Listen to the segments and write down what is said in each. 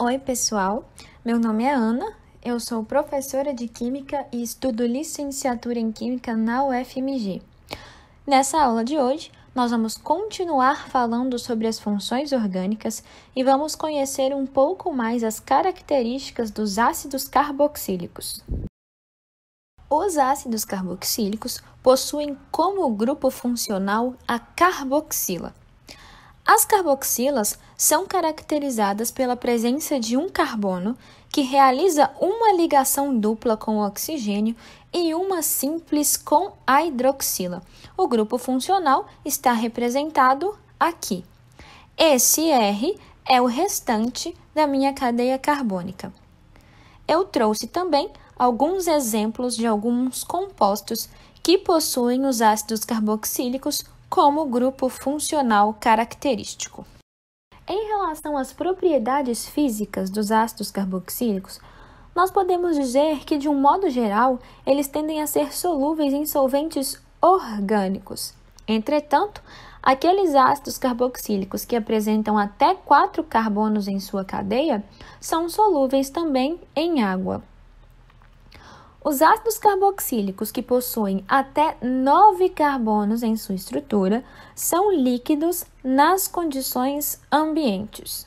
Oi, pessoal. Meu nome é Ana, eu sou professora de Química e estudo licenciatura em Química na UFMG. Nessa aula de hoje, nós vamos continuar falando sobre as funções orgânicas e vamos conhecer um pouco mais as características dos ácidos carboxílicos. Os ácidos carboxílicos possuem como grupo funcional a carboxila. As carboxilas são caracterizadas pela presença de um carbono que realiza uma ligação dupla com o oxigênio e uma simples com a hidroxila. O grupo funcional está representado aqui. Esse R é o restante da minha cadeia carbônica. Eu trouxe também alguns exemplos de alguns compostos que possuem os ácidos carboxílicos como grupo funcional característico. Em relação às propriedades físicas dos ácidos carboxílicos, nós podemos dizer que, de um modo geral, eles tendem a ser solúveis em solventes orgânicos. Entretanto, aqueles ácidos carboxílicos que apresentam até 4 carbonos em sua cadeia são solúveis também em água. Os ácidos carboxílicos que possuem até 9 carbonos em sua estrutura são líquidos nas condições ambientes.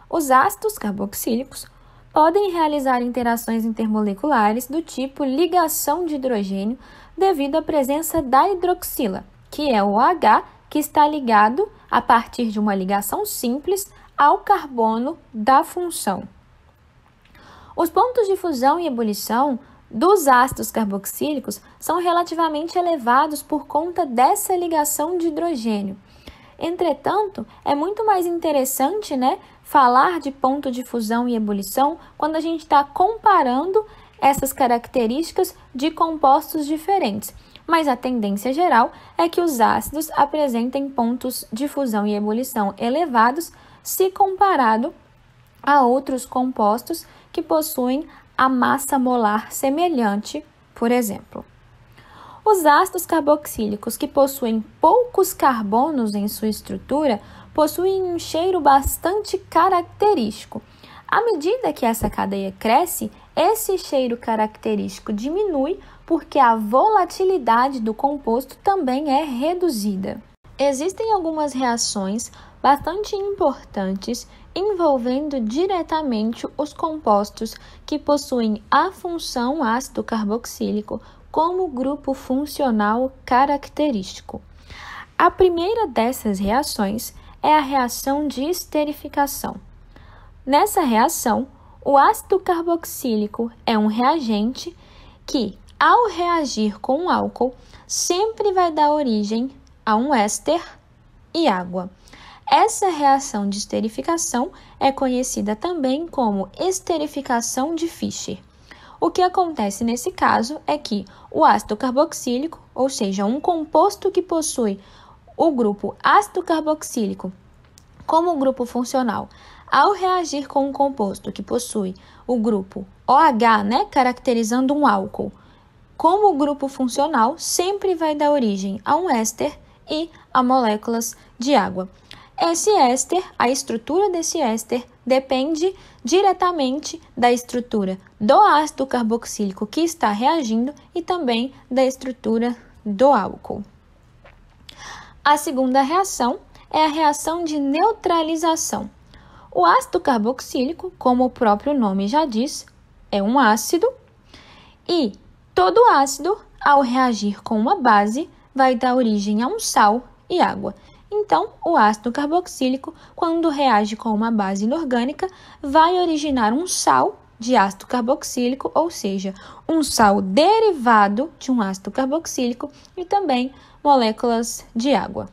Os ácidos carboxílicos podem realizar interações intermoleculares do tipo ligação de hidrogênio devido à presença da hidroxila, que é o OH, que está ligado a partir de uma ligação simples ao carbono da função. Os pontos de fusão e ebulição dos ácidos carboxílicos são relativamente elevados por conta dessa ligação de hidrogênio. Entretanto, é muito mais interessante, falar de ponto de fusão e ebulição quando a gente está comparando essas características de compostos diferentes. Mas a tendência geral é que os ácidos apresentem pontos de fusão e ebulição elevados se comparado a outros compostos que possuem a massa molar semelhante, por exemplo. Os ácidos carboxílicos que possuem poucos carbonos em sua estrutura possuem um cheiro bastante característico. À medida que essa cadeia cresce, esse cheiro característico diminui porque a volatilidade do composto também é reduzida. Existem algumas reações bastante importantes envolvendo diretamente os compostos que possuem a função ácido carboxílico como grupo funcional característico. A primeira dessas reações é a reação de esterificação. Nessa reação, o ácido carboxílico é um reagente que, ao reagir com um álcool, sempre vai dar origem a um éster e água. Essa reação de esterificação é conhecida também como esterificação de Fischer. O que acontece nesse caso é que o ácido carboxílico, ou seja, um composto que possui o grupo ácido carboxílico como grupo funcional, ao reagir com um composto que possui o grupo OH, caracterizando um álcool, como grupo funcional, sempre vai dar origem a um éster e a moléculas de água. Esse éster, a estrutura desse éster, depende diretamente da estrutura do ácido carboxílico que está reagindo e também da estrutura do álcool. A segunda reação é a reação de neutralização. O ácido carboxílico, como o próprio nome já diz, é um ácido e todo ácido, ao reagir com uma base, vai dar origem a um sal e água. Então, o ácido carboxílico, quando reage com uma base inorgânica, vai originar um sal de ácido carboxílico, ou seja, um sal derivado de um ácido carboxílico e também moléculas de água.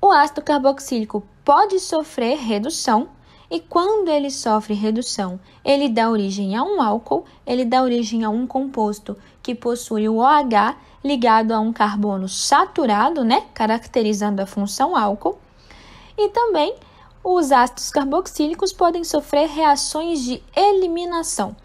O ácido carboxílico pode sofrer redução e quando ele sofre redução, ele dá origem a um álcool, ele dá origem a um composto que possui o OH ligado a um carbono saturado, caracterizando a função álcool. E também os ácidos carboxílicos podem sofrer reações de eliminação.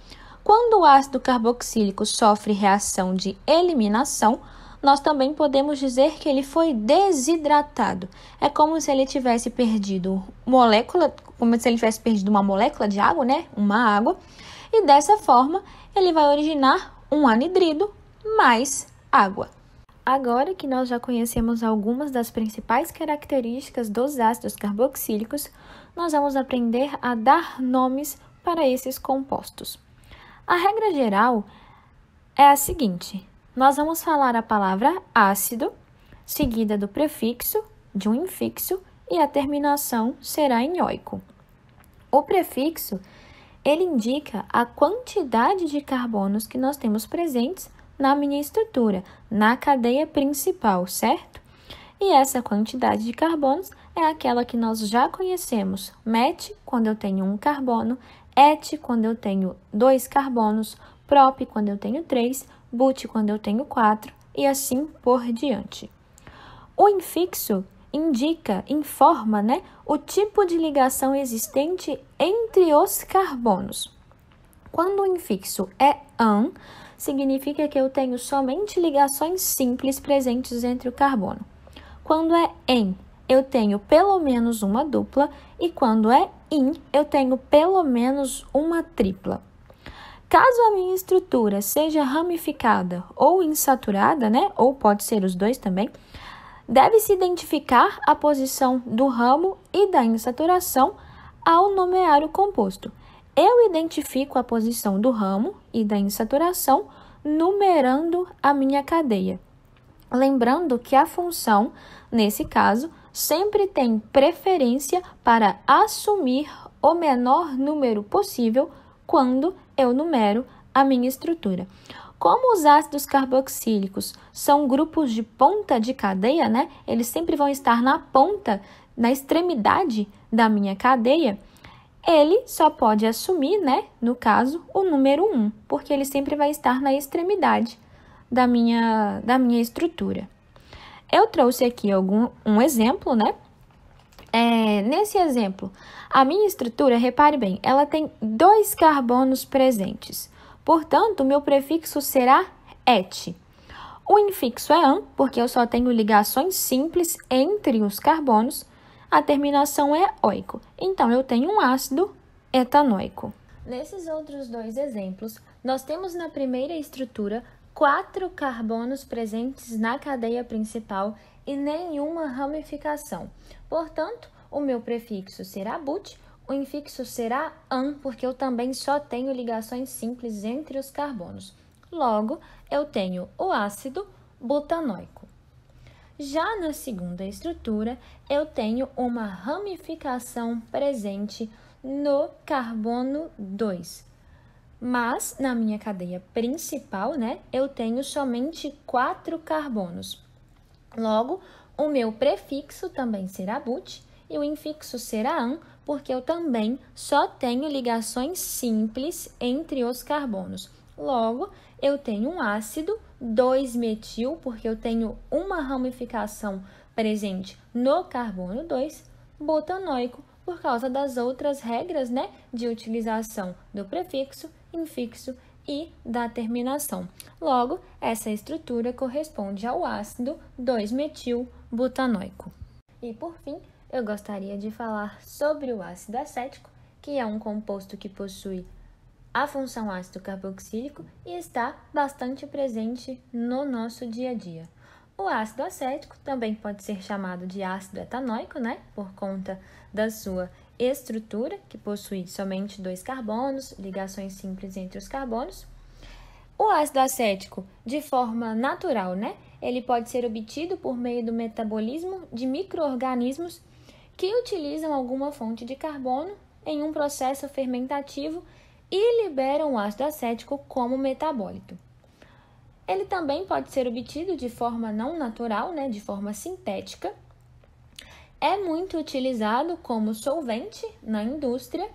Quando o ácido carboxílico sofre reação de eliminação, nós também podemos dizer que ele foi desidratado. É como se ele tivesse perdido uma molécula de água, né? Uma água. E dessa forma, ele vai originar um anidrido mais água. Agora que nós já conhecemos algumas das principais características dos ácidos carboxílicos, nós vamos aprender a dar nomes para esses compostos. A regra geral é a seguinte: nós vamos falar a palavra ácido, seguida do prefixo, de um infixo, e a terminação será em -oico. O prefixo, ele indica a quantidade de carbonos que nós temos presentes na minha estrutura, na cadeia principal, certo? E essa quantidade de carbonos é aquela que nós já conhecemos: met, quando eu tenho um carbono; et, quando eu tenho 2 carbonos; prop, quando eu tenho 3; but, quando eu tenho 4, e assim por diante. O infixo informa, o tipo de ligação existente entre os carbonos. Quando o infixo é -an, significa que eu tenho somente ligações simples presentes entre o carbono. Quando é -en, eu tenho pelo menos uma dupla, e quando é -in, eu tenho pelo menos uma tripla. Caso a minha estrutura seja ramificada ou insaturada, ou pode ser os dois também, deve-se identificar a posição do ramo e da insaturação ao nomear o composto. Eu identifico a posição do ramo e da insaturação numerando a minha cadeia. Lembrando que a função, nesse caso, sempre tem preferência para assumir o menor número possível quando eu numero a minha estrutura. Como os ácidos carboxílicos são grupos de ponta de cadeia, eles sempre vão estar na ponta, na extremidade da minha cadeia, ele só pode assumir, no caso, o número 1, porque ele sempre vai estar na extremidade da minha estrutura. Eu trouxe aqui um exemplo, nesse exemplo, a minha estrutura, repare bem, ela tem 2 carbonos presentes. Portanto, o meu prefixo será et. O infixo é -an, porque eu só tenho ligações simples entre os carbonos. A terminação é -oico. Então, eu tenho um ácido etanoico. Nesses outros 2 exemplos, nós temos na primeira estrutura 4 carbonos presentes na cadeia principal e nenhuma ramificação. Portanto, o meu prefixo será but, o infixo será -an, porque eu também só tenho ligações simples entre os carbonos. Logo, eu tenho o ácido butanoico. Já na segunda estrutura, eu tenho uma ramificação presente no carbono 2. Mas, na minha cadeia principal, eu tenho somente 4 carbonos. Logo, o meu prefixo também será but e o infixo será -an, porque eu também só tenho ligações simples entre os carbonos. Logo, eu tenho um ácido 2-metil, porque eu tenho uma ramificação presente no carbono 2, butanoico, por causa das outras regras, de utilização do prefixo, infixo e da terminação. Logo, essa estrutura corresponde ao ácido 2-metil-butanoico. E, por fim, eu gostaria de falar sobre o ácido acético, que é um composto que possui a função ácido carboxílico e está bastante presente no nosso dia a dia. O ácido acético também pode ser chamado de ácido etanoico, por conta da sua estrutura, que possui somente 2 carbonos, ligações simples entre os carbonos. O ácido acético, de forma natural, ele pode ser obtido por meio do metabolismo de micro-organismos que utilizam alguma fonte de carbono em um processo fermentativo e liberam o ácido acético como metabólito. Ele também pode ser obtido de forma não natural, de forma sintética. É muito utilizado como solvente na indústria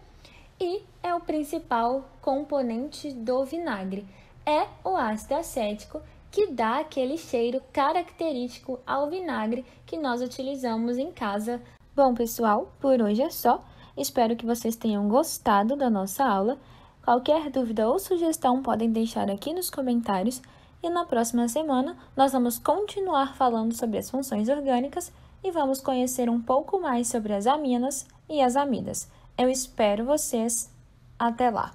e é o principal componente do vinagre. É o ácido acético que dá aquele cheiro característico ao vinagre que nós utilizamos em casa. Bom, pessoal, por hoje é só. Espero que vocês tenham gostado da nossa aula. Qualquer dúvida ou sugestão podem deixar aqui nos comentários E na próxima semana, nós vamos continuar falando sobre as funções orgânicas e vamos conhecer um pouco mais sobre as aminas e as amidas. Eu espero vocês. Até lá!